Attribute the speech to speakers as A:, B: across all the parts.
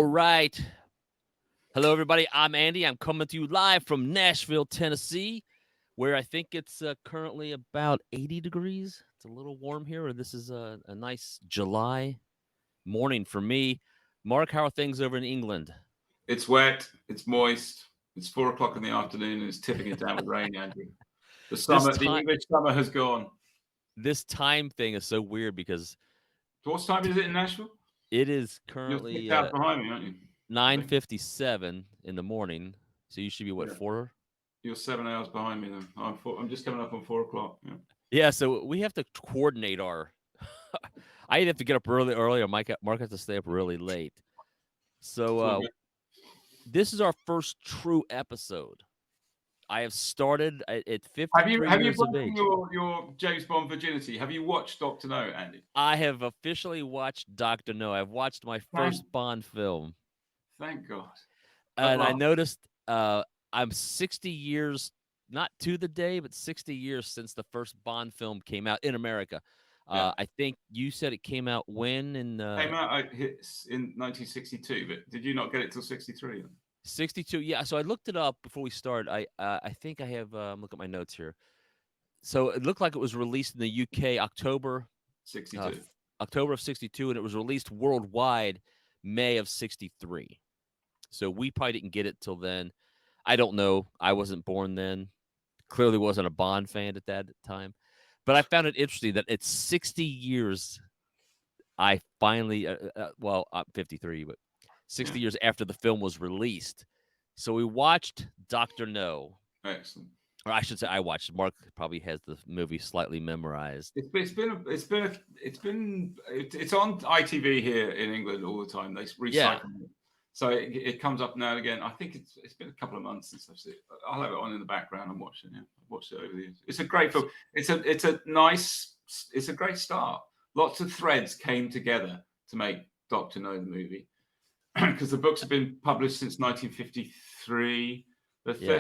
A: right. Hello, everybody. I'm Andy. I'm coming to you live from Nashville, Tennessee, where I think it's currently about 80 degrees. It's a little warm here. This is a nice July morning for me. Mark, how are things over in England?
B: It's wet. It's moist. It's 4 o'clock in the afternoon, and it's tipping it down with rain, Andrew.
A: This
B: The
A: time,
B: English summer has gone.
A: this time thing is so weird because
B: So what time is it in Nashville?
A: it is
B: You're 6
A: currently
B: hours behind me, aren't you? I think.
A: 9:57 in the morning. So you should be what,
B: Yeah.
A: 4?
B: You're 7 hours behind me then. I'm just coming up on 4 o'clock. Yeah.
A: Yeah, so we have to coordinate our. I have to get up really early, or Mark has to stay up really late. So
B: It's all good.
A: this is our first true episode. I have started at
B: Have you
A: 53
B: have you
A: years of
B: broken
A: age.
B: your James Bond virginity? Have you watched Doctor No, Andy?
A: I have officially watched Dr. No. I've watched my first
B: Thank
A: Bond film,
B: thank God. At
A: and I
B: last.
A: noticed I'm 60 years, not to the day, but 60 years since the first Bond film came out in America.
B: Yeah.
A: I think you said it came out when in
B: Came out in 1962, but did you not get it till 63?
A: 62. Yeah, so I looked it up before we started. I think I have look at my notes here. So it looked like it was released in the UK uh,
B: 62.
A: October of 62, and it was released worldwide May of 63. So we probably didn't get it till then. I don't know. I wasn't born then. Clearly wasn't a Bond fan at that time. But I found it interesting that it's 60 years. I finally, well, I'm 53, but 60
B: Yeah.
A: years after the film was released. So we watched Dr. No.
B: Excellent.
A: Or I should say I watched. Mark probably has the movie slightly memorized.
B: It's on ITV here in England all the time. They
A: Yeah.
B: recycle it, so it comes up now and again. I think it's been a couple of months since I've seen it. I'll have it on in the background and watch it. Yeah, I've watched it over the years. It's a great film. It's a great start. Lots of threads came together to make Doctor No the movie because the books have been published since 1953.
A: Yeah.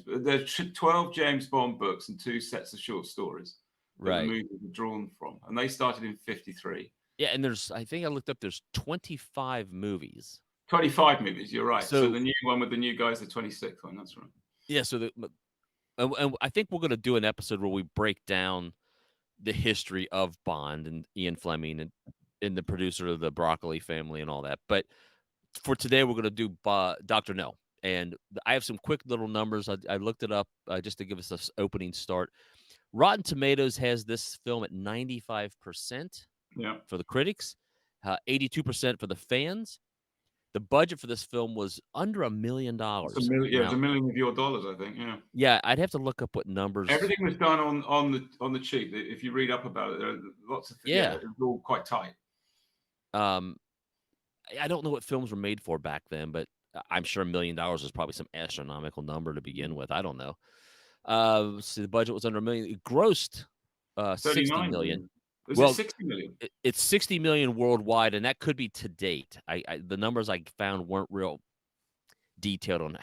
B: There are 12 James Bond books and 2 sets of short stories that the
A: Right.
B: movies were drawn from, and they started in 53.
A: Yeah, and I think I looked up, there's 25 movies.
B: 25 movies, you're right. So
A: So
B: the new one with the new guys, the 26th one, that's right.
A: yeah, and I think we're gonna do an episode where we break down the history of Bond and Ian Fleming and the producer of the Broccoli family and all that. But for today, we're gonna do Dr. No. And I have some quick little numbers. I looked it up just to give us an opening start. Rotten Tomatoes has this film at 95%
B: Yeah.
A: for the critics, 82% for the fans. The budget for this film was under $1 million.
B: It was
A: Now,
B: $1 million of your dollars, I think. Yeah.
A: yeah, I'd have to look up what numbers.
B: Everything was done on the cheap. If you read up about it, there are lots of
A: Yeah.
B: it was all quite tight.
A: Um, I don't know what films were made for back then, but I'm sure $1 million is probably some astronomical number to begin with. I don't know. So the budget was under $1 million. It grossed 60
B: 39
A: million.
B: million. Was it
A: Well,
B: 60 million?
A: It's 60 million worldwide, and that could be to date. The numbers I found weren't real detailed on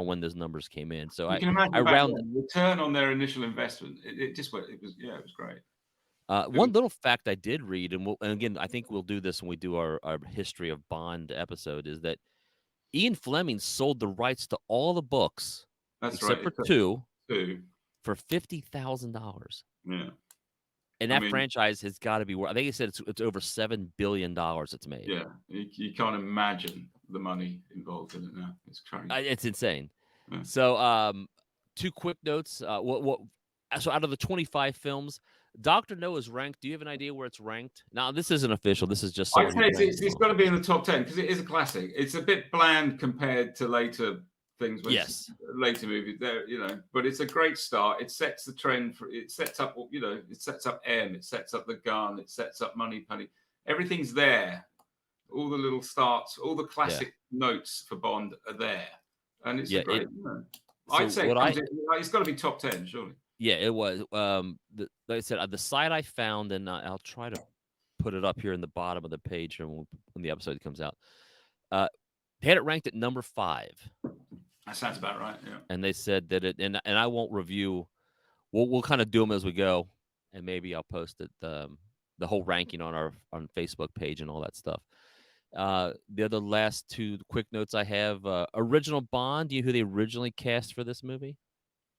A: when those numbers came in. So
B: You can imagine
A: I round
B: the return on their initial investment. It was great.
A: one little fact I did read, and again, I think we'll do this when we do our history of Bond episode, is that Ian Fleming sold the rights to all the books
B: That's
A: except
B: right.
A: for two
B: Two.
A: for $50,000.
B: Yeah.
A: And
B: I
A: that
B: mean,
A: franchise has got to be worth. I think he said it's over $7 billion it's made.
B: yeah, you can't imagine the money involved in it now. It's crazy.
A: It's insane.
B: Yeah.
A: So, two quick notes. So out of the 25 films, Dr. No is ranked. Do you have an idea where it's ranked? Now, this isn't official. This is just
B: I'd
A: someone
B: say it's got to be in the top 10 because it is a classic. It's a bit bland compared to later things.
A: Yes.
B: Later movies there, but it's a great start. It sets the trend it sets up, it sets up M, it sets up the gun, it sets up Moneypenny. Everything's there. All the little starts, all the classic notes for Bond are there. And it's a great, I'd say it's got to be top 10, surely.
A: Yeah, it was. Like I said, the site I found, and I'll try to put it up here in the bottom of the page when the episode comes out. They had it ranked at number 5.
B: That sounds about right. Yeah.
A: And they said that and I won't review. We'll kind of do them as we go, and maybe I'll post it the whole ranking on Facebook page and all that stuff. The other last two quick notes I have, original Bond, do you know who they originally cast for this movie?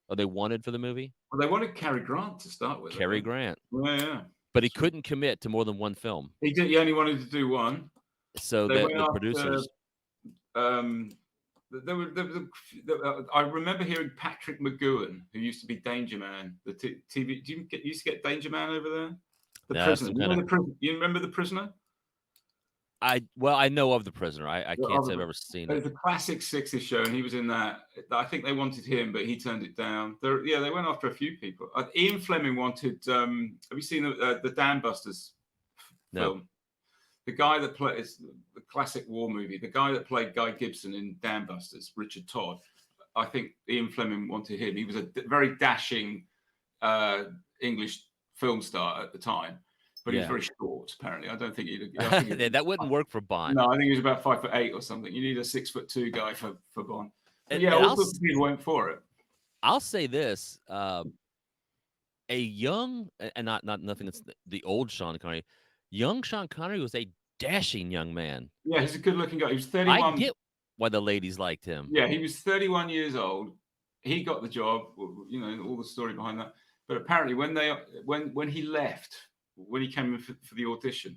A: Or they wanted for the movie?
B: Well, they wanted Cary Grant to start with, I
A: Cary
B: think.
A: Grant.
B: Yeah, yeah.
A: But he
B: That's right.
A: couldn't commit to more than one film.
B: He only wanted to do one.
A: So
B: They
A: that
B: went
A: the
B: after,
A: producers
B: um, I remember hearing Patrick McGoohan, who used to be Danger Man, the TV. Used to get Danger Man over there? The
A: yeah,
B: Prisoner.
A: some
B: You know
A: kinda
B: the Prisoner? You remember the Prisoner?
A: I know of The Prisoner. I
B: The
A: can't say I've
B: other
A: ever seen
B: It
A: it.
B: was a classic 60s show, and he was in that. I think they wanted him, but he turned it down. Yeah, they went after a few people. Ian Fleming wanted. Have you seen the Dam Busters
A: No.
B: film? The guy that plays the classic war movie, the guy that played Guy Gibson in Dam Busters, Richard Todd. I think Ian Fleming wanted him. He was a very dashing uh, English film star at the time, but he was
A: Yeah.
B: very short. Apparently, I don't think he'd. I think he
A: That wouldn't work for Bond.
B: no, I think he was about 5'8" or something. You need a 6'2" guy for Bond. But
A: And
B: yeah,
A: and
B: all sorts of people went for it.
A: I'll say this, a young and not nothing against the old Sean Connery. Young Sean Connery was a dashing young man.
B: Yeah, he's a good-looking guy. He was
A: I
B: 31.
A: get why the ladies liked him.
B: Yeah, he was 31 years old. He got the job. You know all the story behind that. But apparently, when he left, when he came in for the audition,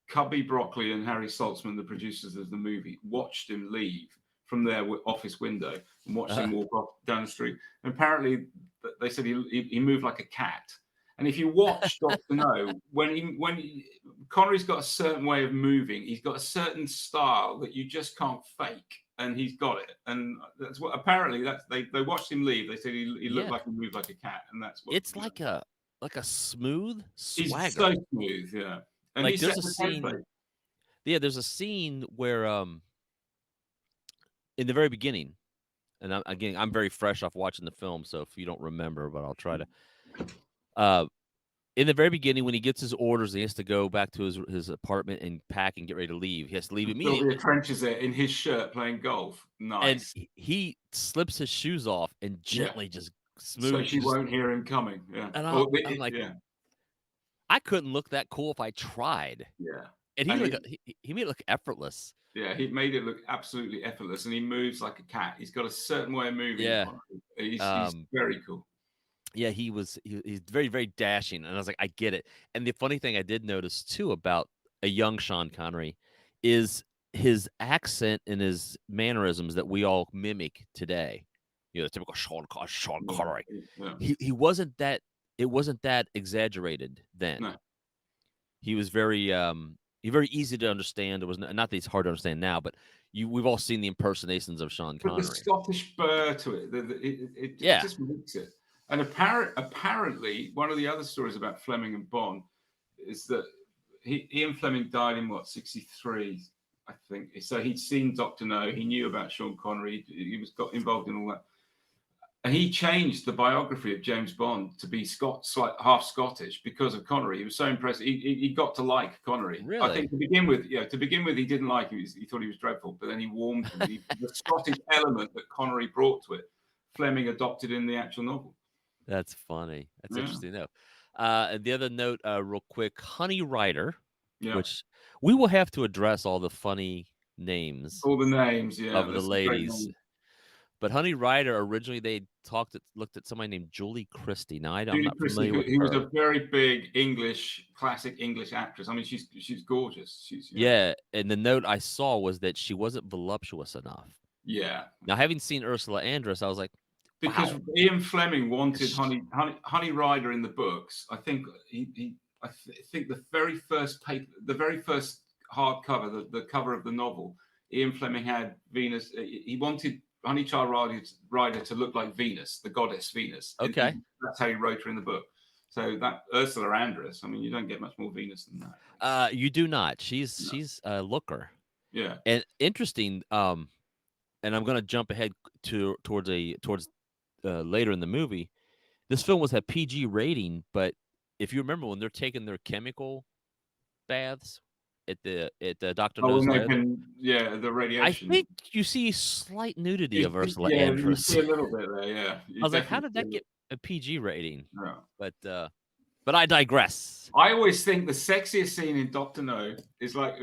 B: Cubby Broccoli and Harry Saltzman, the producers of the movie, watched him leave from their office window and watched
A: Uh,
B: him walk off down the street. And apparently, they said he moved like a cat. And if you watch Doctor No, Connery's got a certain way of moving, he's got a certain style that you just can't fake, and he's got it. And that's what apparently they watched him leave. They said he looked
A: yeah.
B: like he moved like a cat, and that's what
A: It's like a smooth
B: he's
A: swagger.
B: so smooth, yeah. And he
A: Like,
B: set
A: there's a
B: the
A: scene
B: template.
A: yeah, there's a scene where, in the very beginning, and I'm very fresh off watching the film, so if you don't remember, but I'll try to, uh, in the very beginning, when he gets his orders, he has to go back to his apartment and pack and get ready to leave. He has to leave
B: Sylvia
A: immediately,
B: Trench is there in his shirt playing golf.
A: and
B: Nice.
A: he slips his shoes off and
B: Yeah.
A: gently just
B: So
A: smooth
B: she
A: just
B: won't hear him coming. Yeah.
A: and
B: Or
A: I'm like,
B: yeah.
A: I couldn't look that cool if I tried.
B: Yeah.
A: And
B: And
A: he made it look effortless.
B: he made it look absolutely effortless, and he moves like a cat. He's got a certain way of moving.
A: Yeah.
B: He's very cool.
A: Yeah, he's very, very dashing, and I was like, "I get it." And the funny thing I did notice too about a young Sean Connery is his accent and his mannerisms that we all mimic today. You know, the typical Sean
B: Yeah.
A: Connery.
B: Yeah.
A: He wasn't that it wasn't that exaggerated then.
B: No.
A: He was very easy to understand. It was not that he's hard to understand now, but we've all seen the impersonations of Sean
B: But the
A: Connery.
B: Scottish burr to it, it
A: Yeah.
B: just makes it. And apparently, one of the other stories about Fleming and Bond is that Ian Fleming died in what 63, I think. So he'd seen Doctor No. He knew about Sean Connery. He got involved in all that. And he changed the biography of James Bond to be half Scottish because of Connery. He was so impressed. He got to like Connery. I
A: Really?
B: think to begin with, he didn't like him. He thought he was dreadful, but then he warmed to him. The Scottish element that Connery brought to it, Fleming adopted in the actual novel.
A: That's funny. That's
B: Yeah,
A: interesting to know. And the other note, real quick, Honey Rider,
B: yeah.
A: which we will have to address all the funny names
B: All the names, yeah.
A: of the
B: There's some great
A: ladies.
B: names.
A: But Honey Rider, originally they looked at somebody named Julie Christie. Now I'm
B: Julie
A: not
B: Christie,
A: familiar with
B: who was
A: her.
B: a very big classic English actress. I mean, she's gorgeous.
A: Yeah, and the note I saw was that she wasn't voluptuous enough.
B: Yeah.
A: Now, having seen Ursula Andress, I was like,
B: Because
A: wow.
B: Ian Fleming wanted
A: Sh-
B: Honey Rider in the books. I think I think the very first hardcover, the cover of the novel, Ian Fleming had Venus. He wanted Honey Child Rider to look like Venus, the goddess Venus.
A: Okay.
B: That's how he wrote her in the book. So that Ursula Andress, I mean, you don't get much more Venus than that.
A: You do not.
B: No.
A: She's a looker.
B: Yeah.
A: And interesting, and I'm gonna jump ahead towards later in the movie. This film was a PG rating, but if you remember when they're taking their chemical baths at the Dr.
B: Oh,
A: No's
B: when they've
A: lab,
B: been, the
A: I
B: radiation.
A: think you see slight nudity of Ursula
B: Yeah, you
A: Andress.
B: see a little bit there. Yeah,
A: I was like, how
B: definitely
A: did
B: see
A: that get a PG rating?
B: yeah.
A: But But I digress.
B: I always think the sexiest scene in Doctor No is like,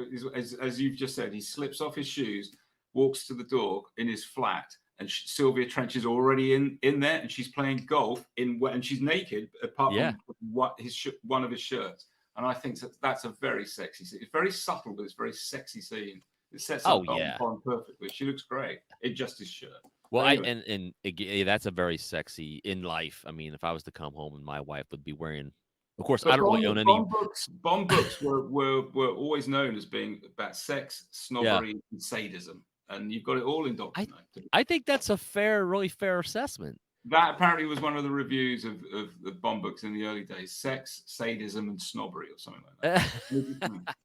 B: as you've just said, he slips off his shoes, walks to the door in his flat, and Sylvia Trench is already in there, and she's playing golf and she's naked apart
A: Yeah.
B: from one of his shirts. And I think that's a very sexy scene. It's very subtle, but it's a very sexy scene. It sets
A: Oh
B: up
A: yeah.
B: Bond perfectly. She looks great in just his shirt.
A: Well,
B: But
A: I
B: anyway,
A: that's a very sexy in life. I mean, if I was to come home and my wife would be wearing, of course, I
B: but
A: don't really own any.
B: Bond books were always known as being about sex,
A: Yeah,
B: snobbery, and sadism, and you've got it all in Doctor
A: I
B: No.
A: I think that's a really fair assessment.
B: That apparently was one of the reviews of the Bond books in the early days: sex, sadism, and snobbery, or something like that.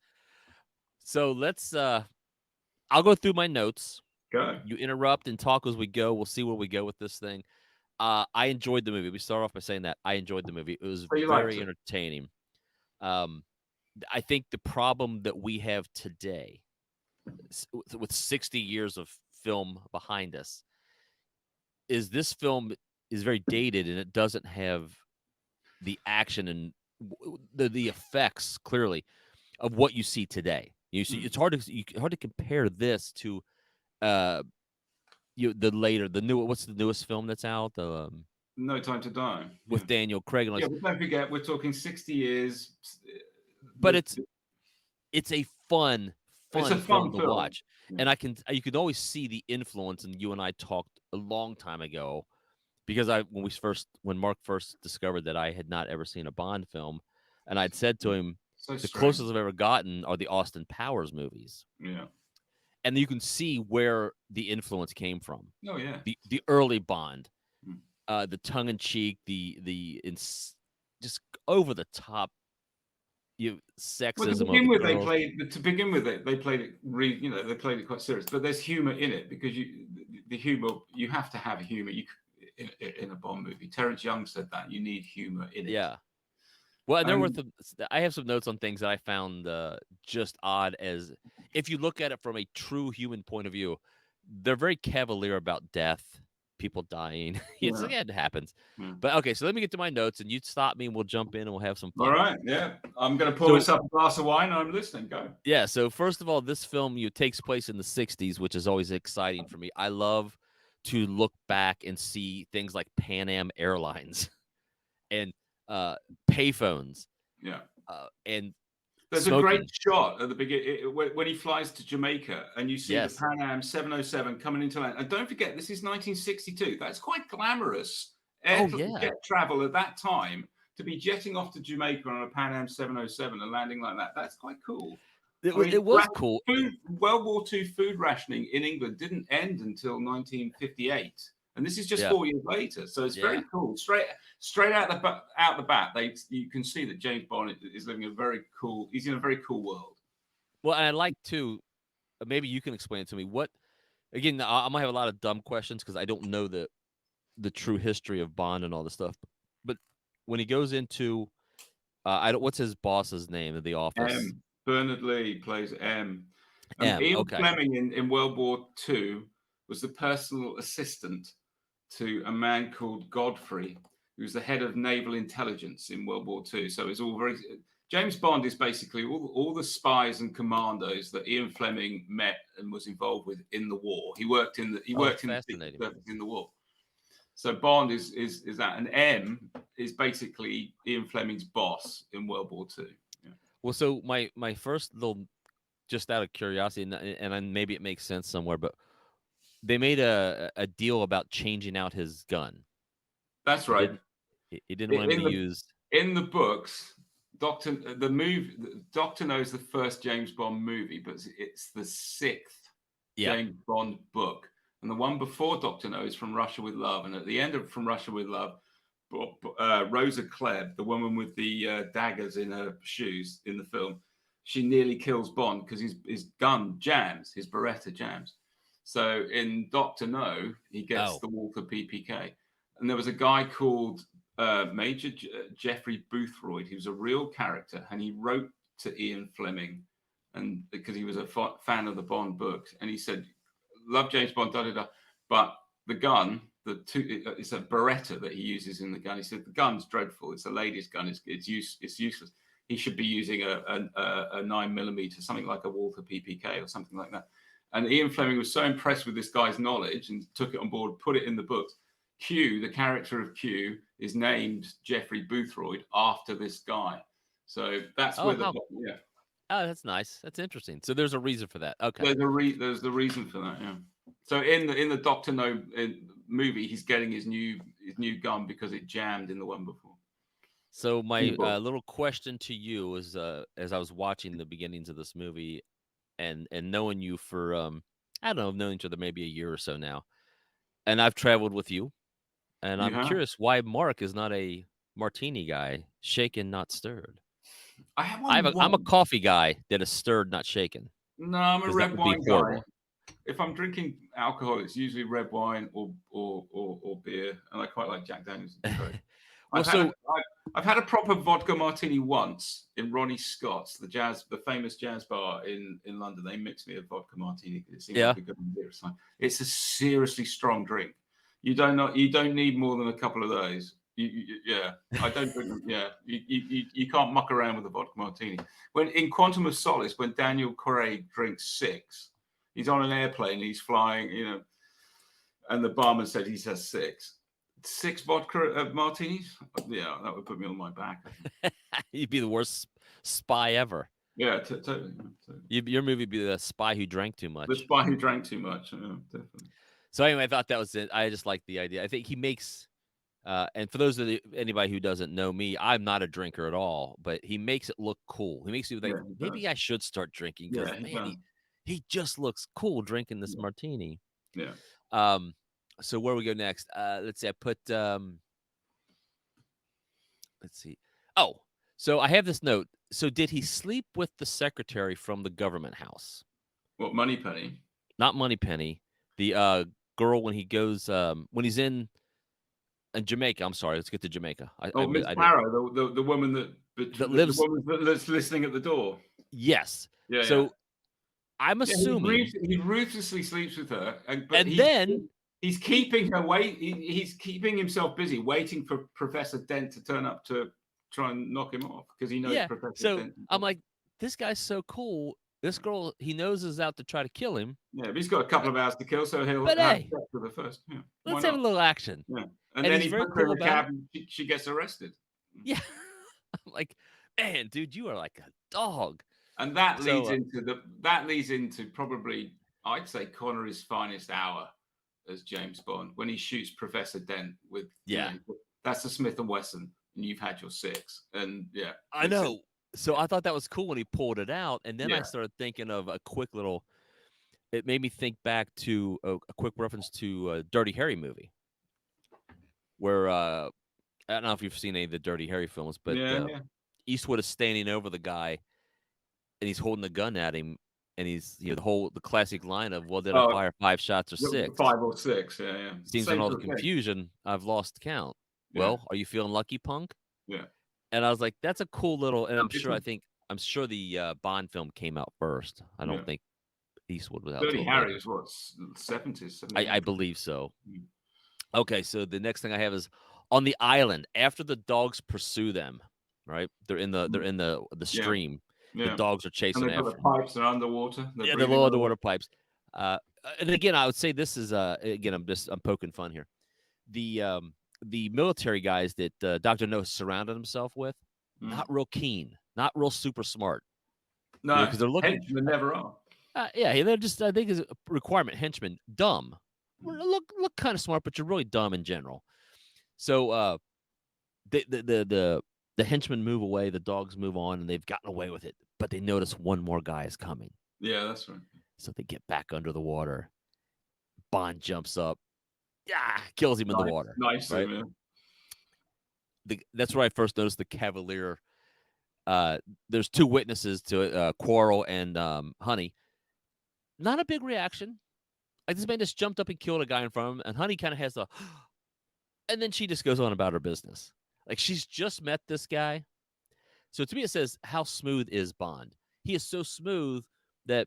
A: So let's. I'll go through my notes.
B: Go.
A: You interrupt and talk as we go. We'll see where we go with this thing. I enjoyed the movie. We start off by saying that I enjoyed the movie. It was
B: So you liked
A: very
B: it?
A: entertaining. Um, I think the problem that we have today, with 60 years of film behind us, is this film is very dated and it doesn't have the action and the effects clearly of what you see today. You see, it's hard to compare this to uh the new what's the newest film that's out
B: No Time to Die. Yeah.
A: with Daniel Craig and all
B: Yeah,
A: this.
B: but don't forget, we're talking 60 years.
A: But
B: The,
A: it's a fun
B: it's a
A: film
B: fun
A: to
B: film.
A: watch,
B: Yeah.
A: and you can always see the influence. And you and I talked a long time ago because when Mark first discovered that I had not ever seen a Bond film, and I'd said to him,
B: So
A: the
B: strange.
A: closest I've ever gotten are the Austin Powers movies,
B: Yeah.
A: and you can see where the influence came from.
B: Oh, yeah.
A: The early Bond,
B: Mm.
A: the tongue in cheek, just over the top,
B: Well, to
A: sexism of
B: begin
A: the
B: with,
A: girls.
B: they played it. They played it quite serious. But there's humor in it because the humor, you have to have humor. In a Bond movie, Terrence Young said that you need humor in it.
A: Yeah. Well, and
B: And
A: I have some notes on things that I found just odd. As if you look at it from a true human point of view, they're very cavalier about death, people dying. It's
B: yeah,
A: again, it happens.
B: yeah.
A: But okay, so let me get to my notes, and you stop me, and we'll jump in, and we'll have some
B: All
A: fun.
B: right, yeah. I'm going to pour
A: So
B: myself a glass of wine. And I'm listening. Go.
A: yeah, so first of all, this film takes place in the '60s, which is always exciting for me. I love to look back and see things like Pan Am Airlines and payphones
B: Yeah.
A: and
B: There's a great
A: smoking.
B: shot at the beginning when he flies to Jamaica, and you see the
A: Yes.
B: Pan Am 707 coming into land. And don't forget, this is 1962. That's quite glamorous
A: Oh yeah.
B: jet travel at that time. To be jetting off to Jamaica on a Pan Am 707 and landing like that, that's quite cool. I mean,
A: It was cool.
B: World War II food rationing in England didn't end until 1958, and this is just
A: Yeah.
B: 4 years later. So it's very
A: Yeah.
B: cool. Straight out the bat, you can see that James Bond is living a very cool. He's in a very cool world.
A: Well, and I like to maybe you can explain it to me. What again? I might have a lot of dumb questions because I don't know the true history of Bond and all this stuff. But when he goes into, I don't. What's his boss's name in the office?
B: Bernard Lee plays M.
A: M.
B: Ian
A: Okay.
B: Fleming in World War II was the personal assistant to a man called Godfrey, who was the head of naval intelligence in World War II. So it's all very. James Bond is basically all the spies and commandos that Ian Fleming met and was involved with in the war. He worked in the Secret
A: Fascinating.
B: Service in the war. So Bond is that, and M is basically Ian Fleming's boss in World War II. Yeah.
A: Well, so my first little, just out of curiosity, and then maybe it makes sense somewhere, but they made a deal about changing out his gun.
B: That's
A: He
B: right.
A: didn't. He didn't want him to use.
B: In the books, Doctor No is the first James Bond movie, but it's the sixth
A: Yeah.
B: James Bond book, and the one before Doctor No is From Russia with Love, and at the end of From Russia with Love, Rosa Klebb, the woman with the daggers in her shoes in the film, she nearly kills Bond because his gun jams, his Beretta jams. So in Doctor No, he gets the Walther PPK, and there was a guy called Major Jeffrey Boothroyd. He was a real character, and he wrote to Ian Fleming, and because he was a fan of the Bond books, and he said, "Love James Bond, da da da," but the gun it's a Beretta that he uses in the gun. He said the gun's dreadful. It's a lady's gun. It's useless. He should be using a 9mm, something like a Walther PPK or something like that. And Ian Fleming was so impressed with this guy's knowledge and took it on board, put it in the books. Q, the character of Q, is named Jeffrey Boothroyd after this guy. So that's
A: Oh,
B: where
A: how
B: yeah.
A: oh, that's nice. That's interesting. So there's a reason for that. Okay.
B: There's the reason for that, yeah. So in the Doctor No movie, he's getting his new gun because it jammed in the one before.
A: So my little question to you is, as I was watching the beginnings of this movie, and knowing you for I don't know, I've known each other maybe a year or so now, and I've traveled with you, and
B: You
A: I'm
B: have?
A: curious why Mark is not a martini guy, shaken not stirred.
B: I have one
A: I'm a
B: once.
A: coffee guy that is stirred not shaken
B: No, I'm a
A: because that
B: red
A: would be
B: wine guy.
A: horrible.
B: If I'm drinking alcohol, it's usually red wine or beer, and I quite like Jack Daniels.
A: Well,
B: I've had a
A: so
B: I've had a proper vodka martini once in Ronnie Scott's, the famous jazz bar in London. They mixed me a vodka martini because it seemed
A: yeah,
B: like a good idea. It's a seriously strong drink. You don't need more than a couple of those. Yeah, I don't drink them. Yeah, you can't muck around with a vodka martini. When in Quantum of Solace, when Daniel Craig drinks six, he's on an airplane, he's flying, and the barman said he has six vodka martinis. Yeah, that would put me on my back.
A: you'd be the worst spy ever.
B: Yeah, totally.
A: Your movie would be the spy who drank too
B: The
A: much.
B: spy who drank too much. Yeah, definitely.
A: So anyway, I thought that was it. I just like the idea. I think he makes and for those of anybody who doesn't know me, I'm not a drinker at all, but he makes it look cool. He makes you think
B: Yeah, he
A: maybe
B: does.
A: I should start drinking because
B: Yeah, he
A: man,
B: does.
A: he just looks cool drinking this
B: Yeah,
A: martini.
B: yeah.
A: Um, so where we go next? Let's see. I put let's see. Oh, so I have this note. So did he sleep with the secretary from the government house?
B: What Moneypenny?
A: Not Moneypenny. The girl when he goes when he's in Jamaica. I'm sorry. Let's get to Jamaica.
B: Oh, Miss
A: I did
B: Barrow, the woman
A: that
B: the
A: lives.
B: woman that's listening at the door.
A: Yes.
B: Yeah, yeah.
A: So I'm
B: Yeah,
A: assuming,
B: he ruthlessly sleeps with her, but
A: and then
B: he's
A: he
B: keeping her he's keeping himself busy, waiting for Professor Dent to turn up to try and knock him off because he knows
A: yeah.
B: Professor
A: So
B: Dent.
A: I'm like, this guy's so cool. This girl he knows is out to try to kill him.
B: Yeah, but he's got a couple of hours to kill, so he'll
A: But
B: have
A: hey,
B: sex with her first. Yeah, why
A: let's have a
B: not?
A: little action.
B: Yeah, and
A: And
B: then
A: he's
B: he
A: very
B: puts her
A: cool
B: in a
A: about it.
B: cab, and she gets arrested.
A: Yeah. I'm like, man, dude, you are like a dog.
B: And that leads
A: So
B: into probably I'd say Connery's finest hour as James Bond when he shoots Professor Dent with
A: yeah,
B: that's a Smith and Wesson, and you've had your six, and yeah,
A: I know. So
B: yeah,
A: I thought that was cool when he pulled it out, and then I
B: yeah.
A: started thinking of a quick little. It made me think back to a quick reference to a Dirty Harry movie, where I don't know if you've seen any of the Dirty Harry films, but
B: Yeah, yeah,
A: Eastwood is standing over the guy and he's holding the gun at him, and he's the classic line of, "Well, did I
B: oh,
A: fire 5 shots or 6?
B: 5 or 6, yeah, yeah.
A: Seems in
B: Same
A: all the
B: sort of thing.
A: confusion, I've lost count.
B: Yeah,
A: Well, are you feeling lucky, punk?"
B: yeah.
A: And I was like, "That's a cool little," and
B: It's a
A: I'm sure the Bond film came out first. I don't
B: yeah.
A: think Eastwood was out
B: Dirty
A: till
B: Harry
A: later.
B: is what, 70s,
A: I
B: 78?
A: believe so.
B: Mm.
A: Okay, so the next thing I have is on the island after the dogs pursue them, right? They're
B: Mm.
A: in the
B: Yeah,
A: stream. The
B: yeah.
A: dogs are
B: And
A: chasing
B: they've got the
A: after 'em.
B: pipes, they're underwater, they're
A: Yeah, the
B: breathing
A: low
B: underwater.
A: underwater pipes. Uh, and again, I would say this is again, I'm poking fun here. The military guys that Doctor No surrounded himself with,
B: Mm.
A: not real keen, not real super smart.
B: No,
A: Because they're looking.
B: henchmen never are.
A: Yeah, they're just. I think is a requirement. Henchmen, dumb.
B: Mm.
A: Look kind of smart, but you're really dumb in general. So the henchmen move away, the dogs move on, and they've gotten away with it. But they notice one more guy is coming,
B: Yeah, that's right.
A: so they get back under the water. Bond jumps up, yeah, kills him in the
B: Nice,
A: water.
B: nice
A: Right.
B: of him,
A: That's where I first noticed the Cavalier. There's two witnesses to it, Quarrel and Honey. Not a big reaction. Like this man just jumped up and killed a guy in front of him, and Honey kind of has a, and then she just goes on about her business. Like she's just met this guy. So to me, it says how smooth is Bond. He is so smooth that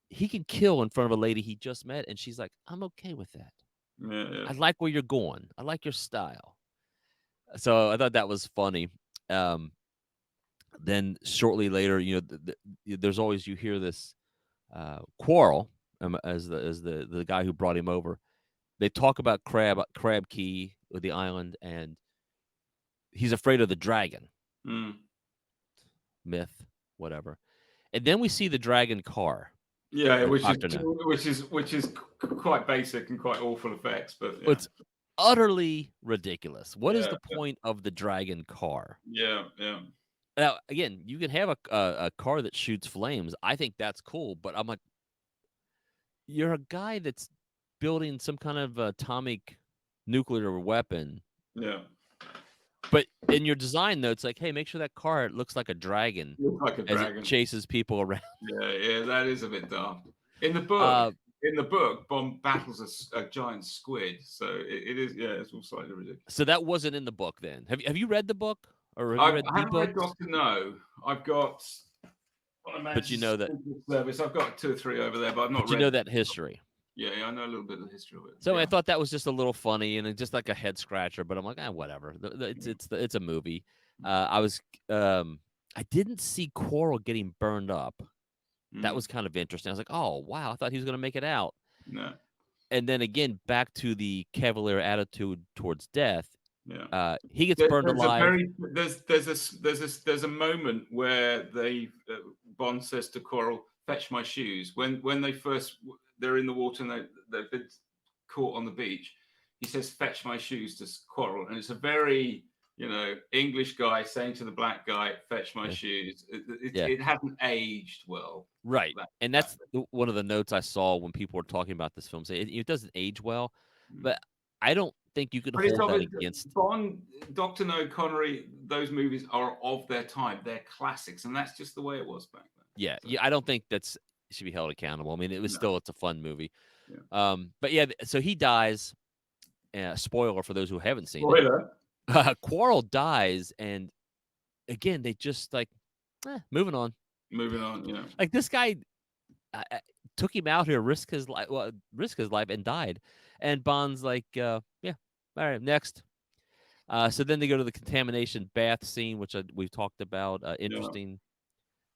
A: he can kill in front of a lady he just met, and she's like, "I'm okay with that."
B: Yeah, yeah.
A: I like where you're going. I like your style." So I thought that was funny. Um, then shortly later, there's always you hear this Quarrel, as the guy who brought him over. They talk about Crab Key or the island, and he's afraid of the dragon
B: Mm.
A: myth, whatever. And then we see the dragon car
B: Yeah,
A: with
B: which is
A: Doctor No.
B: quite basic and quite awful effects, but yeah,
A: It's utterly ridiculous. What is
B: yeah,
A: the point of the dragon car?
B: yeah, yeah,
A: Now, again, you can have a car that shoots flames. I think that's cool, but I'm like, you're a guy that's building some kind of atomic nuclear weapon.
B: yeah.
A: But in your design notes, like, hey, make sure that car looks like a dragon
B: Looks like a
A: as it
B: dragon.
A: chases people around.
B: Yeah, yeah, that is a bit daft. In the book,
A: Uh,
B: Bond battles a giant squid, so it is. Yeah, it's all slightly ridiculous.
A: so that wasn't in the book then. Have you read the book or have you
B: I
A: read the
B: haven't read
A: books?
B: Doctor No. I've got on a
A: But you know
B: Manchester
A: that
B: service. I've got 2 or 3 over there, but I've not
A: but you
B: read
A: know
B: them.
A: that history.
B: Yeah, yeah, I know a little bit of the history of it.
A: So I
B: Yeah.
A: thought that was just a little funny and just like a head scratcher, but I'm like, whatever. It's a movie. I was I didn't see Quarrel getting burned up. That
B: Mm.
A: was kind of interesting. I was like, oh wow, I thought he was gonna make it out.
B: No.
A: And then again, back to the cavalier attitude towards death.
B: Yeah.
A: He gets burned
B: There's a
A: alive.
B: very there's a moment where they Bond says to Coral, "Fetch my shoes." When they're in the water and they've been caught on the beach, he says, "Fetch my shoes" to Coral, and it's a very English guy saying to the black guy, "Fetch my
A: Yeah.
B: shoes."
A: Yeah.
B: It hasn't aged well.
A: Right.
B: That,
A: And
B: that
A: that's one of the notes I saw when people were talking about this film. Say it doesn't age well, but I don't think you can
B: But it's
A: hold that
B: obvious
A: against.
B: Bond, Doctor No, Connery. Those movies are of their time. They're classics, and that's just the way it was back then.
A: Yeah,
B: So,
A: yeah. I don't think that's should be held accountable. I mean, it was
B: no,
A: still it's a fun movie.
B: yeah.
A: But yeah, so he dies. Spoiler for those who haven't seen it.
B: Spoiler.
A: Quarrel dies, and again, they just like moving on.
B: Moving on. Yeah.
A: Like this guy took him out here, risk his life, and died. And Bond's like, yeah, all right, next. So then they go to the contamination bath scene, which we've talked about.
B: Yeah.
A: Interesting.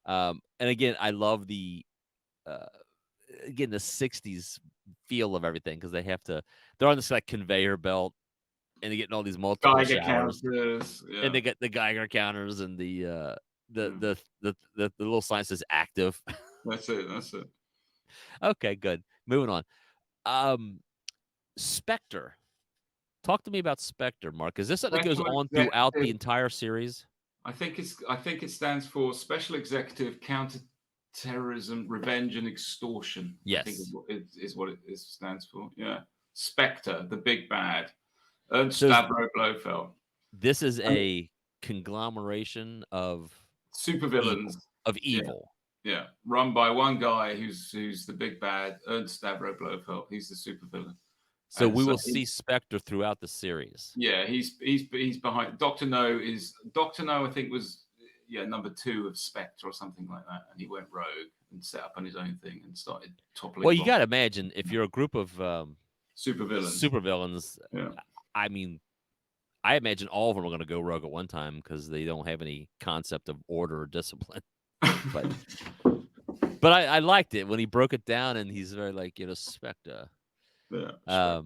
A: And again, I love the uh, again the '60s feel of everything because they're on this like conveyor belt and they're getting all these multiple
B: Geiger
A: showers,
B: counters.
A: and
B: Yeah.
A: they get the Geiger counters and
B: Yeah.
A: the little sign says active.
B: That's it. That's it.
A: Okay, good. Moving on. Um, Spectre. Talk to me about Spectre, Mark. Is this something that goes
B: Special
A: on throughout the
B: executive.
A: entire series?
B: I think it stands for Special Executive Counter-Terrorism, Revenge, and Extortion. I think
A: Yes.
B: is what it stands for. Yeah. Spectre, the big bad. Ernst
A: So
B: Stavro Blofeld.
A: this is
B: And
A: a conglomeration of
B: supervillains.
A: evil. Of
B: Yeah.
A: evil.
B: Yeah, run by one guy who's the big bad, Ernst Stavro Blofeld. He's the supervillain,
A: So
B: and
A: we
B: so
A: will see Spectre throughout the series.
B: yeah, he's behind. Doctor No. I think was number 2 of Spectre or something like that, and he went rogue and set up on his own thing and started toppling.
A: Well, you got to imagine if you're a group of
B: supervillains.
A: supervillains.
B: Yeah,
A: I mean, I imagine all of them are going to go rogue at one time because they don't have any concept of order or discipline. But I liked it when he broke it down and he's very like Spectre.
B: yeah.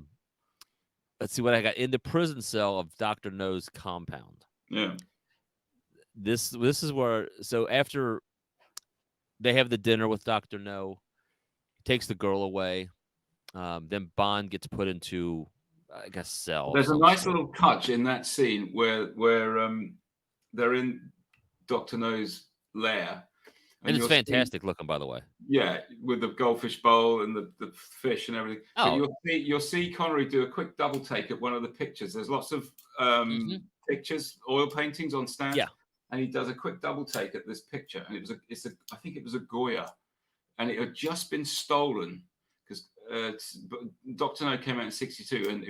A: Let's see what I got in the prison cell of Dr. No's compound.
B: Yeah.
A: This is where after they have the dinner with Dr. No, takes the girl away. Then Bond gets put into I guess cell.
B: There's a nice little touch in that scene where they're in Dr. No's lair.
A: And it's fantastic looking, by the way.
B: Yeah, with the goldfish bowl and the fish and everything.
A: Oh.
B: But you'll see Connery do a quick double take at one of the pictures. There's lots of pictures, oil paintings on stands.
A: Yeah.
B: And he does a quick double take at this picture, and I think it was a Goya, and it had just been stolen because Dr. No came out in '62, and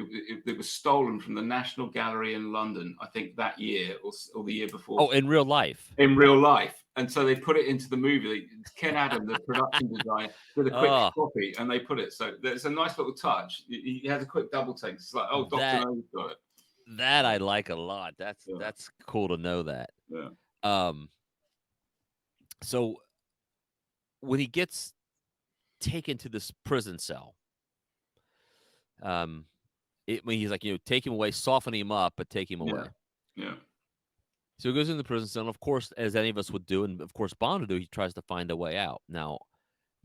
B: it was stolen from the National Gallery in London. I think that year or the year before.
A: Oh, in real life.
B: In real life. and so they put it into the movie. Ken Adam, the production designer, did a quick
A: Oh,
B: copy, and they put it. So there's a nice little touch. He has a quick double take. It's like, oh, Doctor
A: that
B: No's got it.
A: that I like a lot.
B: Yeah,
A: That's cool to know that.
B: yeah,
A: Um, so when he gets taken to this prison cell, um, when he's like, take him away, soften him up, but take him
B: yeah,
A: away.
B: yeah.
A: So he goes in the prison cell, and of course, as any of us would do, and of course Bond would do, he tries to find a way out. Now,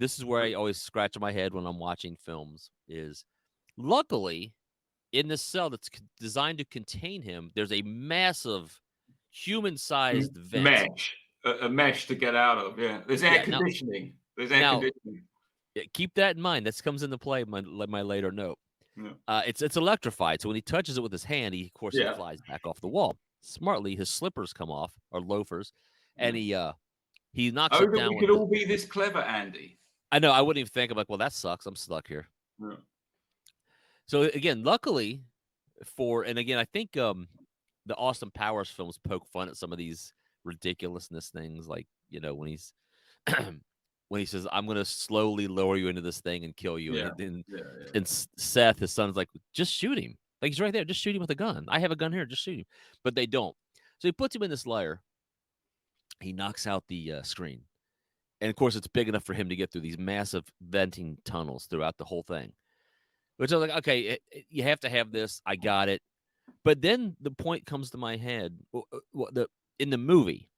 A: this is where I always scratch my head when I'm watching films. Is luckily in this cell that's designed to contain him, there's a massive human-sized vent.
B: Mesh, a mesh to get out of. Yeah, there's air
A: Yeah. Now,
B: conditioning. There's air
A: now,
B: conditioning.
A: keep that in mind. This comes into play in my later note.
B: Yeah,
A: It's electrified, so when he touches it with his hand, of course, he
B: yeah,
A: flies back off the wall. Smartly, his slippers come off, or loafers, and
B: yeah.
A: he knocks
B: Oh,
A: it
B: that
A: down
B: we
A: with
B: could
A: the.
B: all be this clever, Andy.
A: I know. I wouldn't even think. I'm like, well, that sucks. I'm stuck here.
B: Yeah,
A: So again, luckily and again, I think the Austin Powers films poke fun at some of these ridiculousness things, like when he's when he says, "I'm going to slowly lower you into this thing and kill you,"
B: yeah,
A: and
B: yeah,
A: and Seth, his son's like, "Just shoot him! Like he's right there. Just shoot him with a gun. I have a gun here. Just shoot him." But they don't. So he puts him in this lair. He knocks out the screen, and of course, it's big enough for him to get through these massive venting tunnels throughout the whole thing. Which I was like, okay, you have to have this. I got it. But then the point comes to my head. In the movie,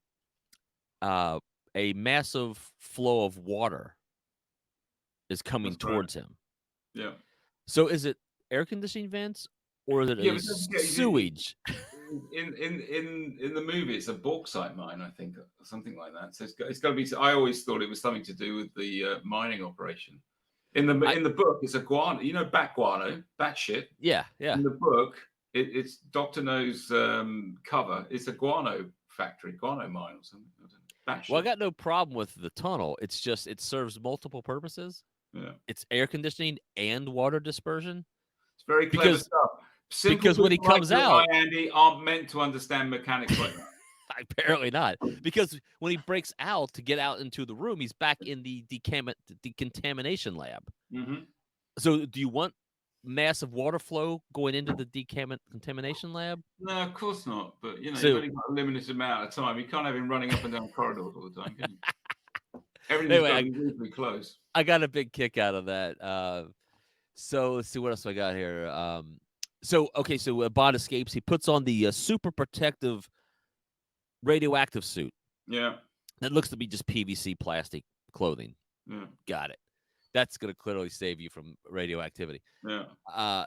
A: a massive flow of water is coming
B: that's right.
A: towards him.
B: Yeah,
A: So is it air conditioning vents or is it
B: yeah,
A: a
B: but don't forget,
A: sewage?
B: in the movie, it's a bauxite mine, I think, or something like that. So it's got to be. I always thought it was something to do with the mining operation.
A: I,
B: In the book, it's a guano. Bat guano, bat shit.
A: yeah, yeah.
B: In the book, it's Doctor No's cover. It's a guano factory, guano mine or something. I don't know. Bat
A: Well, I
B: shit.
A: got no problem with the tunnel. It's just it serves multiple purposes.
B: Yeah,
A: It's air conditioning and water dispersion
B: it's very clever
A: because
B: stuff. Simple
A: when he
B: people like
A: comes
B: you and I,
A: out,
B: Andy, aren't meant to understand mechanics like that.
A: apparently not, because when he breaks out to get out into the room, he's back in the decontamination lab.
B: Hmm.
A: So, do you want massive water flow going into the decontamination lab?
B: No, of course not. But you've
A: So,
B: only got a limited amount of time. You can't have him running up and down corridors all the time, can you? Everything's
A: anyway,
B: got to be reasonably close.
A: I got a big kick out of that. So let's see what else I got here. Okay, so Bond escapes. He puts on the super protective radioactive suit
B: Yeah,
A: that looks to be just PVC plastic clothing.
B: yeah,
A: Got it. That's going to clearly save you from radioactivity.
B: yeah.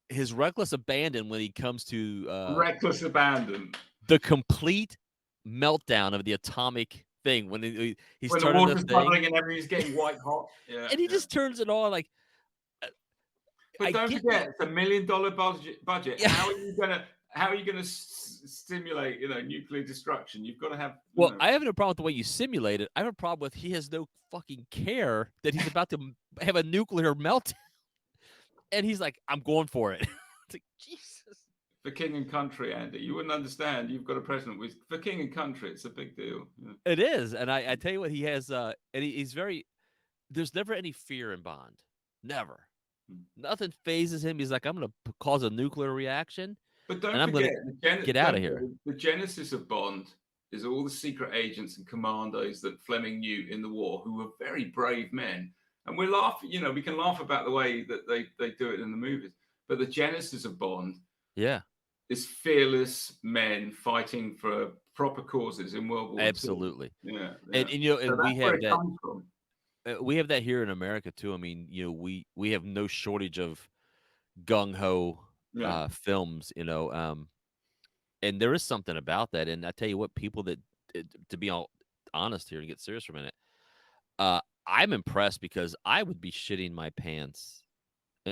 A: His reckless abandon when he comes to
B: Reckless abandon.
A: the complete meltdown of the atomic thing when he's
B: When the
A: turning the
B: water's
A: thing
B: bubbling and everything's getting white hot. Yeah,
A: and he
B: yeah.
A: just turns it on like
B: But
A: I
B: don't
A: get
B: forget, it's $1 million budget.
A: Yeah.
B: How are you gonna stimulate nuclear destruction? You've got to have.
A: Well, I have no problem with the way you simulate it. I have a problem with he has no fucking care that he's about to have a nuclear meltdown, and he's like, "I'm going for it." It's like Jesus.
B: For king and country, Andy, you wouldn't understand. You've got a president with for king and country. It's a big deal. Yeah.
A: It is, and I tell you what, he has, and he's very. There's never any fear in Bond, never. Nothing phases him. He's like, I'm going to cause a nuclear reaction,
B: But don't
A: and I'm going
B: forget,
A: to get out of here.
B: the genesis of Bond is all the secret agents and commandos that Fleming knew in the war, who were very brave men. And we laugh, we can laugh about the way that they do it in the movies. But the genesis of Bond,
A: Yeah,
B: is fearless men fighting for proper causes in World War II.
A: absolutely.
B: Yeah,
A: And
B: so
A: we
B: that's where
A: have
B: it
A: that.
B: comes from.
A: We have that here in America too. I mean, we have no shortage of gung ho
B: Yeah,
A: films, and there is something about that. And I tell you what, people to be all honest here and get serious for a minute, I'm impressed because I would be shitting my pants.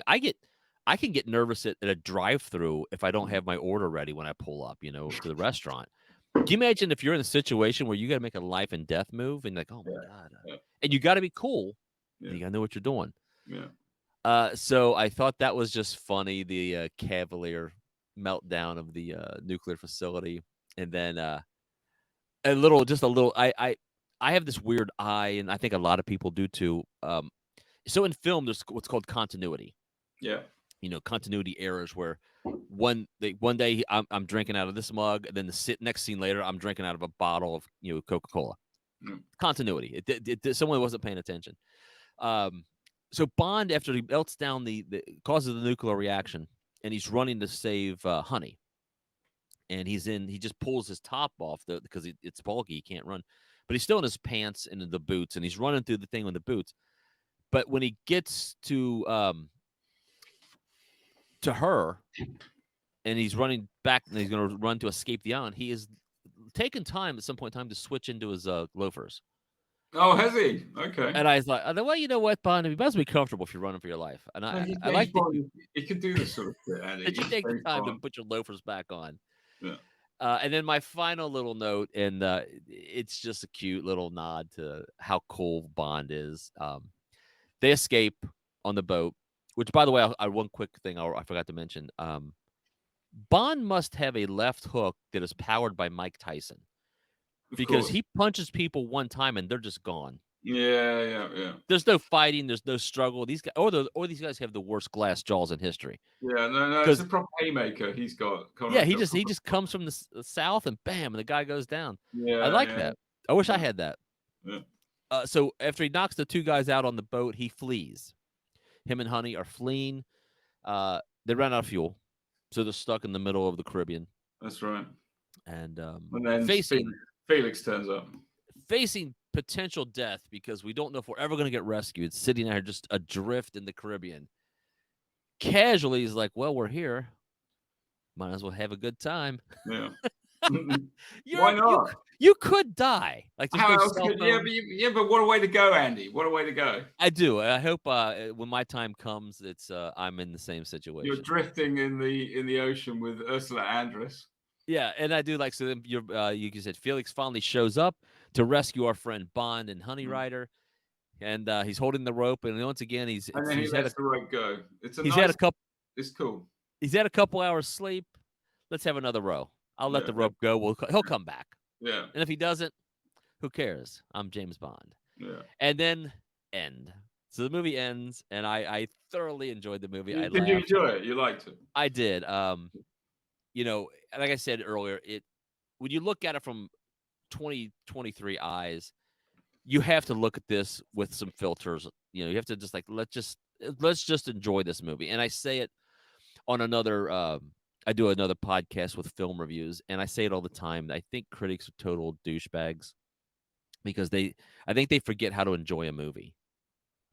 A: I can get nervous at a drive-through if I don't have my order ready when I pull up, to the restaurant. Can you imagine if you're in a situation where you got to make a life and death move and like, oh my God,
B: yeah,
A: and you got to be cool.
B: yeah,
A: And you got to know what you're doing.
B: yeah.
A: So I thought that was just funny, the cavalier meltdown of the nuclear facility, and then just a little. I have this weird eye, and I think a lot of people do too. So in film, there's what's called continuity.
B: Yeah.
A: Continuity errors where one day I'm drinking out of this mug, and then next scene later I'm drinking out of a bottle of Coca-Cola.
B: Mm.
A: Continuity. Someone wasn't paying attention. Um, so Bond, after he melts down the causes the nuclear reaction, and he's running to save Honey, and he just pulls his top off because it's bulky, he can't run, but he's still in his pants and in the boots, and he's running through the thing with the boots. But when he gets to her, and he's running back, and he's going to run to escape the island, he is taking time at some point in time to switch into his loafers.
B: Oh, has he? Okay.
A: And I was like, well, you know what, Bond, you must be comfortable if you're running for your life. And
B: No,
A: I like that
B: He could do this sort of shit, Andy.
A: that you
B: He's
A: take the
B: James
A: time to
B: Bond.
A: put your loafers back on.
B: Yeah.
A: And then my final little note, and it's just a cute little nod to how cool Bond is. They escape on the boat, which, by the way, one quick thing I forgot to mention. Bond must have a left hook that is powered by Mike Tyson,
B: Of
A: because
B: course.
A: he punches people one time and they're just gone.
B: Yeah.
A: There's no fighting. There's no struggle. These guys, or these guys have the worst glass jaws in history.
B: Yeah, no, it's a
A: Because
B: proper haymaker he's got.
A: yeah,
B: Conrad's
A: he
B: got
A: just comes from the south, and bam, and the guy goes down. I like
B: Yeah.
A: that. I wish I
B: Yeah.
A: had that.
B: Yeah.
A: So after he knocks the two guys out on the boat, he flees. Him and Honey are fleeing. They ran out of fuel, so they're stuck in the middle of the Caribbean,
B: That's right.
A: and
B: And then Felix turns up.
A: facing potential death because we don't know if we're ever going to get rescued. Sitting there just adrift in the Caribbean. Casually, he's like, "Well, we're here. Might as well have a good time."
B: Yeah.
A: You're
B: Why not?
A: you could die. Like, there's
B: How
A: no
B: else
A: cell
B: could?
A: phone.
B: But what a way to go, Andy. What a way to go.
A: I do. I hope when my time comes, I'm in the same
B: You're
A: situation.
B: drifting in the ocean with Ursula Andress.
A: Yeah, and I do like, so then you said Felix finally shows up to rescue our friend Bond and Honey
B: Mm.
A: Rider, and he's holding the rope, and once again
B: And then he lets the rope go.
A: he's had a couple
B: It's cool.
A: he's had a couple hours sleep. Let's have another row. I'll let
B: Yeah.
A: the rope go. He'll come back,
B: Yeah.
A: and if he doesn't, who cares? I'm James Bond.
B: Yeah.
A: And then end. So the movie ends, and I thoroughly enjoyed the movie. I
B: Did you
A: laughed.
B: enjoy it? You liked it?
A: I did. Like I said earlier, when you look at it from 2023 eyes, you have to look at this with some filters. You have to just like let's just enjoy this movie. And I say it on another. I do another podcast with film reviews, and I say it all the time. I think critics are total douchebags because I think they forget how to enjoy a movie.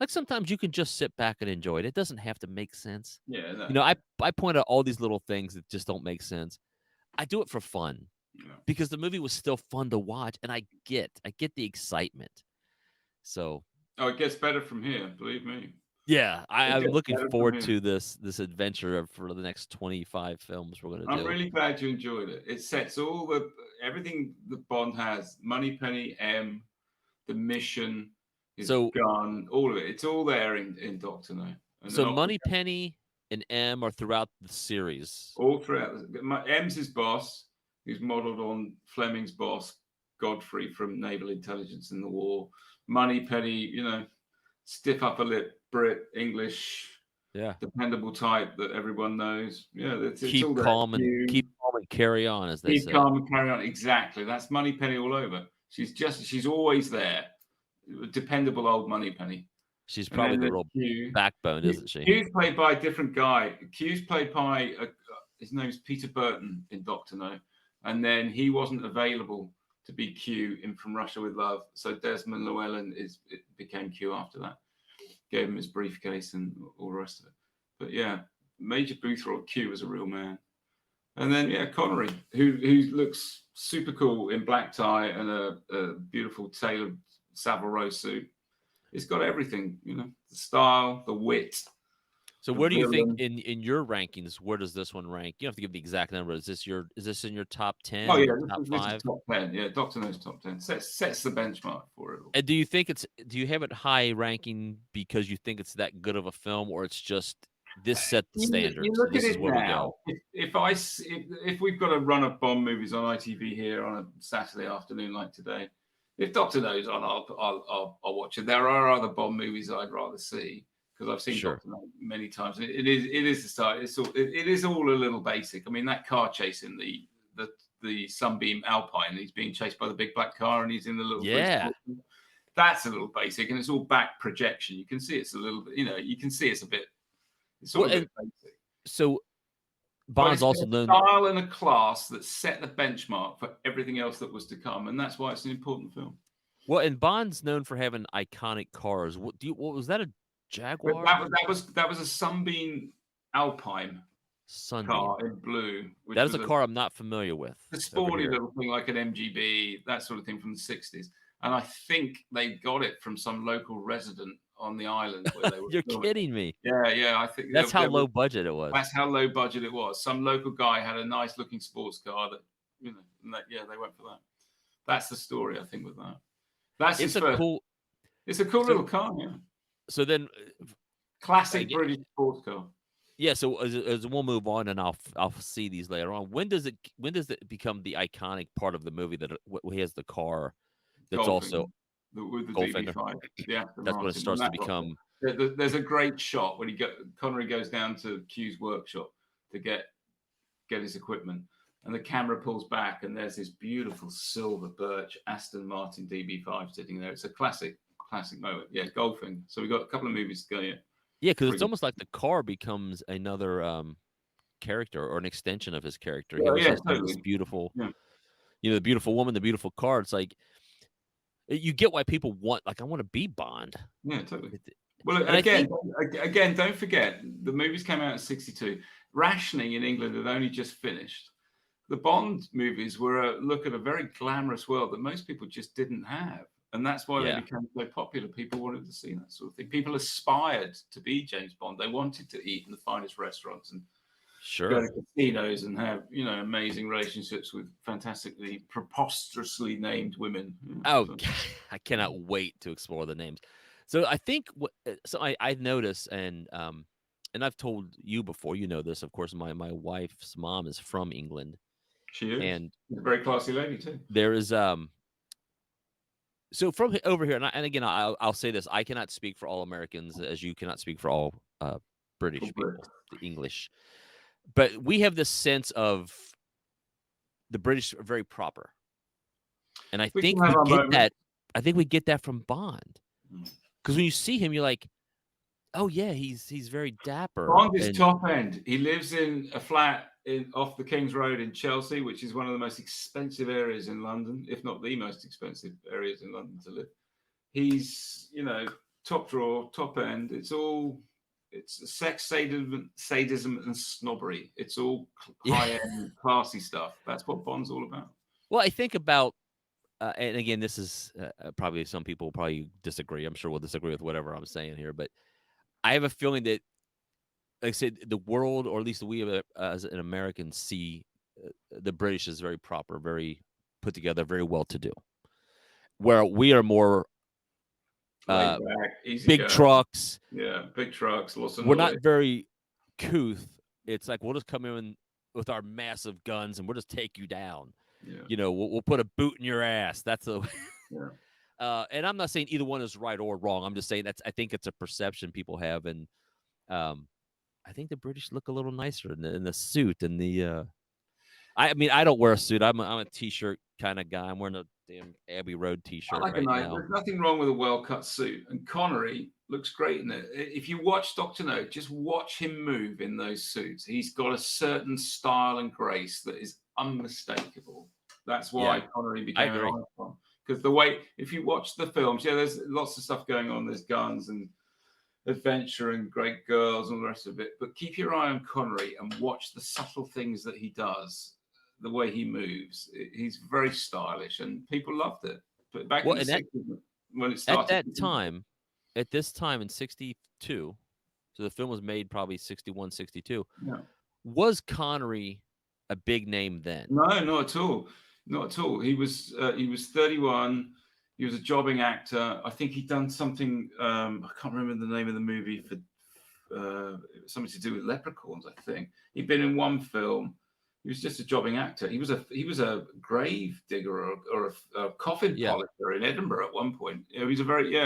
A: Like, sometimes you can just sit back and enjoy it. It doesn't have to make sense.
B: Yeah. No.
A: I point out all these little things that just don't make sense. I do it for fun
B: Yeah.
A: because the movie was still fun to watch, and I get the excitement. So
B: Oh, it gets better from here. Believe me.
A: yeah, I'm
B: gets
A: looking
B: better from
A: forward
B: here.
A: to this adventure for the next 25 films we're going to
B: I'm
A: do.
B: really glad you enjoyed it. It sets everything that Bond has: Moneypenny, M, the mission, his gun, all of it. It's all there in Doctor No.
A: So Moneypenny and M are throughout the series.
B: All throughout. M's his boss, who's modelled on Fleming's boss, Godfrey from Naval Intelligence in the War. Moneypenny, stiff upper lip, Brit, English, dependable type that everyone knows. Yeah, it's all there.
A: Keep calm and carry on, as they say.
B: Keep calm and carry on. Exactly. That's Moneypenny all over. She's always there. Dependable old Moneypenny.
A: She's probably the real backbone, isn't she?
B: Q's played by a different guy. Q's played by his name's Peter Burton in Doctor No, and then he wasn't available to be Q in From Russia with Love, so Desmond Llewellyn became Q after that. Gave him his briefcase and all the rest of it. But yeah, Major Boothroyd Q was a real man. And then Connery, who looks super cool in black tie and a beautiful tailored Savile Row suit. It's got everything, the style, the wit.
A: So where do you think in your rankings, where does this one rank? You don't have to give the exact number. Is this in your top 10?
B: Oh yeah,
A: top 5?
B: Top 10. Yeah, Doctor No's top 10 sets the benchmark for it all.
A: And do you have it high ranking because you think it's that good of a film, or it's just this set the standards?
B: You look
A: this
B: at
A: is
B: it
A: where
B: now.
A: we
B: go. If we've got a run of Bond movies on ITV here on a Saturday afternoon like today, If Doctor No's on, I'll watch it. There are other Bond movies I'd rather see because I've seen
A: Sure.
B: Doctor No many times. It is the style. It is all a little basic. I mean, that car chase in the Sunbeam Alpine, he's being chased by the big black car and he's in the little police
A: Yeah.
B: car. That's a little basic, and it's all back projection. You can see it's a little bit, you can see it's all
A: Well,
B: a
A: and
B: bit basic.
A: so
B: But
A: Bond's
B: it's got
A: also
B: a
A: known.
B: style and a class that set the benchmark for everything else that was to come, and that's why it's an important film.
A: Well, and Bond's known for having iconic cars. What was that, a
B: But
A: Jaguar?
B: that was a Sunbeam Alpine
A: Sunbeam.
B: car in blue, which
A: That is
B: was
A: a car I'm not familiar with
B: a
A: over
B: sporty
A: here.
B: little thing like an MGB, that sort of thing from the 60s. And I think they got it from some local resident on the island where they were
A: You're
B: filming it.
A: kidding me.
B: Yeah. I think
A: That's how low budget it was.
B: that's how low budget it was. Some local guy had a nice looking sports car that, they went for that. That's the story, I think, with that. That's
A: It's
B: his
A: a
B: first.
A: cool.
B: It's a cool
A: So
B: little car, yeah.
A: so then
B: Classic
A: again,
B: British sports car.
A: yeah. So as we'll move on, and I'll see these later on. When does it become the iconic part of the movie that he has the car that's also
B: Golfing with the
A: Goldfinger?
B: DB5, the Aston
A: That's when it
B: Martin. When
A: starts to
B: that got there.
A: become.
B: There's a great shot when Connery goes down to Q's workshop to get his equipment, and the camera pulls back, and there's this beautiful silver birch Aston Martin DB5 sitting there. It's a classic moment. Yeah, Goldfinger. So we've got a couple of movies to go. Yeah,
A: Yeah, because it's
B: pretty
A: almost like the car becomes another character or an extension of his character. He
B: good.
A: always
B: Yeah,
A: has to have this
B: totally.
A: beautiful,
B: Yeah,
A: the beautiful woman, the beautiful car. It's like you get why people want, like, I want to be Bond.
B: yeah, totally.
A: It-
B: Well,
A: And I think,
B: again, don't forget the movies came out in '62. Rationing in England had only just finished. The Bond movies were a look at a very glamorous world that most people just didn't have. And that's why they
A: yeah,
B: became so popular. People wanted to see that sort of thing. People aspired to be James Bond. They wanted to eat in the finest restaurants and go
A: sure.
B: to casinos and have, amazing relationships with fantastically, preposterously named women.
A: Oh,
B: So,
A: I cannot wait to explore the names. So I think I notice, and I've told you before, you know this, of course. My wife's mom is from England,
B: she is.
A: and
B: She's a very classy lady, too.
A: there is so from over here, and again, I'll say this: I cannot speak for all Americans, as you cannot speak for all British
B: Full Brit.
A: people, the English. But we have this sense of the British are very proper, and I
B: We can
A: think
B: have
A: we
B: our
A: get
B: moment.
A: that. I think we get that from Bond,
B: Mm.
A: because when you see him, you're like, oh yeah, he's very dapper,
B: Bond is
A: and
B: top end. He lives in a flat off the King's Road in Chelsea, which is one of the most expensive areas in London, if not the most expensive areas in London to live. He's, top drawer, top end. It's sex, sadism, and snobbery. It's all
A: yeah.
B: high end, classy stuff. That's what Bond's all about.
A: Well, I think about, and again, this is probably some people will probably disagree. I'm sure we'll disagree with whatever I'm saying here, but I have a feeling that, like I said, the world, or at least we as an American, see the British as very proper, very put together, very well to do. Where we are more
B: Laid back, easy
A: big
B: going.
A: trucks.
B: Yeah, big trucks, lots of
A: We're
B: noise.
A: not very couth. It's like we'll just come in with our massive guns and we'll just take you down.
B: Yeah,
A: We'll put a boot in your ass. That's a.
B: yeah.
A: And I'm not saying either one is right or wrong. I'm just saying I think it's a perception people have, and I think the British look a little nicer in the suit and the. I mean, I don't wear a suit. I'm a t-shirt kind of guy. I'm wearing a damn Abbey Road
B: I
A: t-shirt
B: like a
A: right
B: nice.
A: now.
B: There's nothing wrong with a well-cut suit, and Connery looks great in it. If you watch Doctor No, just watch him move in those suits. He's got a certain style and grace that is unmistakable. That's why
A: Yeah,
B: Connery
A: I
B: became an
A: agree.
B: icon. Because the way, if you watch the films, there's lots of stuff going on. There's guns and adventure and great girls and all the rest of it. But keep your eye on Connery and watch the subtle things that he does, the way he moves. He's very stylish, and people loved it. But back
A: Well,
B: in the
A: and that
B: 60s, when it
A: at
B: started,
A: that time, at this time in '62, so the film was made probably 61, 62.
B: yeah.
A: Was Connery a big name then?
B: No, not at all. Not at all. He was 31. He was a jobbing actor. I think he'd done something. I can't remember the name of the movie for something to do with leprechauns. I think he'd been in one film. He was just a jobbing actor. He was a grave digger or a coffin
A: Yeah.
B: polisher in Edinburgh at one point. You know, he's a very.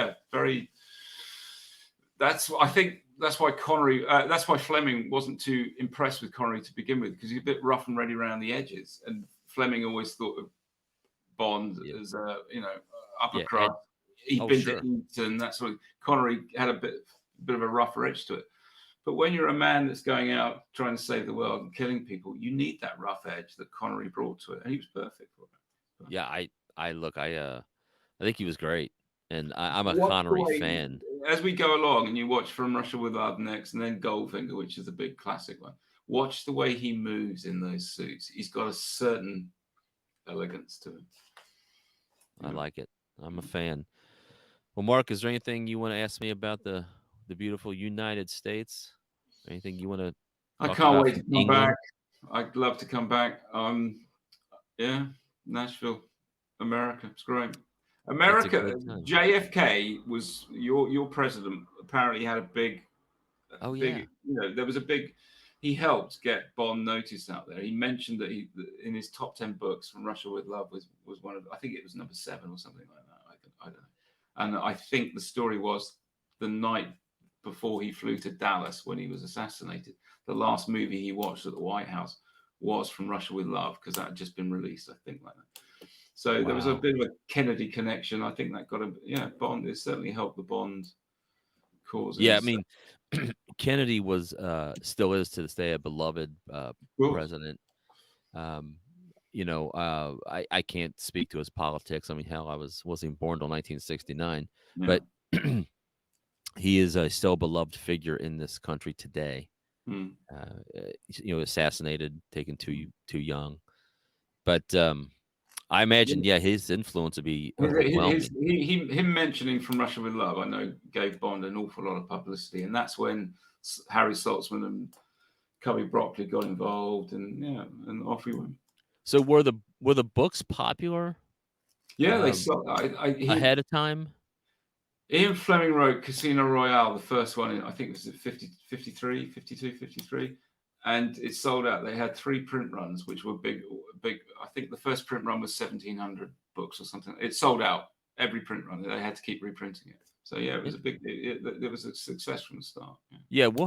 B: I think that's why Connery. That's why Fleming wasn't too impressed with Connery to begin with, because he's a bit rough and ready around the edges, and Fleming always thought of Bond
A: Yeah.
B: as a upper
A: Yeah.
B: crust. He'd
A: Oh,
B: been to
A: sure.
B: Eton. That sort of Connery had a bit of a rougher edge to it. But when you're a man that's going out trying to save the world and killing people, you need that rough edge that Connery brought to it, and he was perfect for it.
A: Yeah. I think he was great, and I'm a
B: Watch the
A: Connery
B: way
A: fan.
B: as we go along, and you watch From Russia with Love next, and then Goldfinger, which is a big classic one. Watch the way he moves in those suits. He's got a certain elegance to him.
A: I
B: Yeah.
A: like it. I'm a fan. Well, Mark, is there anything you want to ask me about the beautiful United States? Anything you want to
B: I
A: talk
B: can't
A: about
B: wait
A: from
B: to come back.
A: England?
B: I'd love to come back. Yeah, Nashville, America. It's great.
A: It's a
B: America,
A: good time.
B: JFK was your president. Apparently, had
A: Oh
B: a big.
A: yeah.
B: There was a big. He helped get Bond noticed out there. He mentioned that he in his top 10 books, From Russia with Love was one of. I think it was number 7 or something like that. I don't know. And I think the story was the night before he flew to Dallas when he was assassinated. The last movie he watched at the White House was From Russia with Love, because that had just been released, I think, like that. So there was a
A: Wow.
B: bit of a Kennedy connection. I think that Bond. It certainly helped the Bond cause. And
A: Yeah, I
B: he's
A: mean, Kennedy was still is to this day a beloved
B: cool.
A: president. Um, I can't speak to his politics. I mean, hell, I wasn't even born till 1969,
B: Yeah.
A: but he is a still beloved figure in this country today.
B: Hmm.
A: Assassinated, taken too young, but I imagine, yeah, his influence would be overwhelming.
B: Him mentioning From Russia with Love, I know, gave Bond an awful lot of publicity, and that's when Harry Saltzman and Cubby Broccoli got involved, and and off we went.
A: So were the books popular
B: Yeah, they
A: um,
B: saw.
A: ahead of time?
B: Ian Fleming wrote Casino Royale, the first one, I think it was at 50, 53, 52, 53, and it sold out. They had 3 print runs, which were big. I think the first print run was 1,700 books or something. It sold out every print run. They had to keep reprinting it. So yeah, it was a big. It was a success from the start. Yeah.
A: Yeah, we're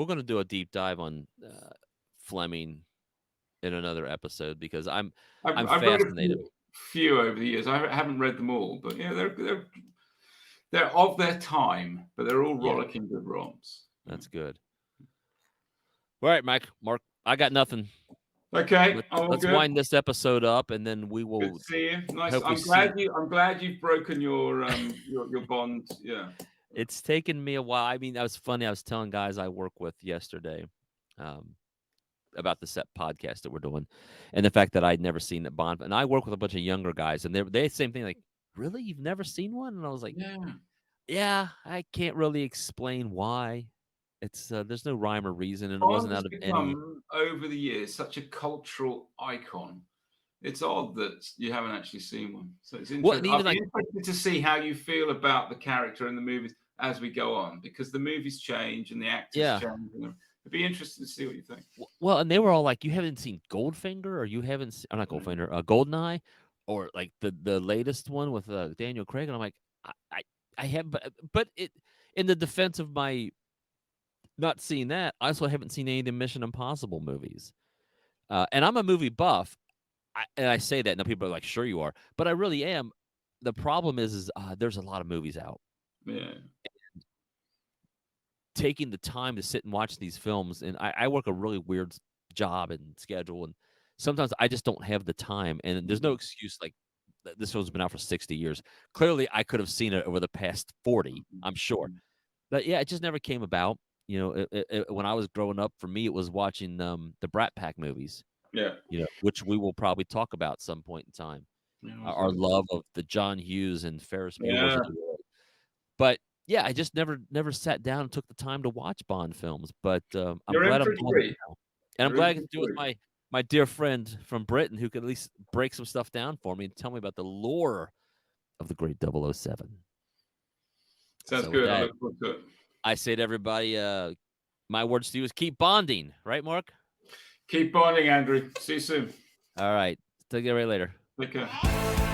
A: gonna do a deep dive on Fleming in another episode because I'm
B: I've read a
A: fascinated.
B: few over the years. I haven't read them all, but yeah, they're of their time, but they're all
A: Yeah,
B: rollicking good romps. Yeah.
A: that's good. All right, Mark, I got nothing.
B: Okay, all
A: Let's
B: good.
A: wind this episode up, and then we
B: Good
A: will
B: to see you. Nice.
A: hopefully see.
B: I'm glad you've broken your bond. Yeah.
A: It's taken me a while. I mean, that was funny. I was telling guys I work with yesterday um, about the set podcast that we're doing, and the fact that I'd never seen that Bond. And I work with a bunch of younger guys, and they same thing. Like, really, you've never seen one? And I was like,
B: Yeah.
A: yeah, I can't really explain why. It's there's no rhyme or reason, and it
B: Bond
A: wasn't
B: has
A: out of any.
B: become over the years such a cultural icon. It's odd that you haven't actually seen one. So it's
A: What and
B: interesting.
A: even
B: I'll be
A: like,
B: interested to see how you feel about the character in the movies as we go on, because the movies change and the actors
A: yeah.
B: change. It'd be interesting to see what you think.
A: Well, and they were all like, "You haven't seen Goldfinger, or you haven't, not
B: Mm.
A: Goldfinger, Goldeneye, or like the latest one with Daniel Craig." And I'm like, I, I, I have, but it in the defense of my not seeing that, I also haven't seen any of the Mission Impossible movies. And I'm a movie buff, and I say that, and people are like, "Sure you are," but I really am. The problem is there's a lot of movies out.
B: Yeah.
A: Taking the time to sit and watch these films, and I work a really weird job and schedule, and sometimes I just don't have the time, and there's no
B: Mhm.
A: excuse, like, this film's been out for 60 years. Clearly, I could have seen it over the past 40, I'm sure.
B: Mhm.
A: But, yeah, it just never came about. When I was growing up, for me, it was watching, the Brat Pack movies,
B: Yeah.
A: which we will probably talk about some point in time.
B: Yeah.
A: Our love of the John Hughes and Ferris Bueller's
B: Yeah.
A: of the world. But, yeah, I just never sat down and took the time to watch Bond films, but, I'm
B: You're in
A: glad I'm
B: for a
A: doing it
B: treat.
A: now, and I'm
B: You're in
A: glad I
B: for
A: get
B: a
A: to do it with
B: treat.
A: my dear friend from Britain who could at least break some stuff down for me and tell me about the lore of the great 007.
B: Sounds
A: So with
B: good. I
A: that,
B: look forward to it.
A: I say to everybody, my words to you is keep bonding, right, Mark?
B: Keep bonding, Andrew. See you soon.
A: All right. Take care right later.
B: Take care.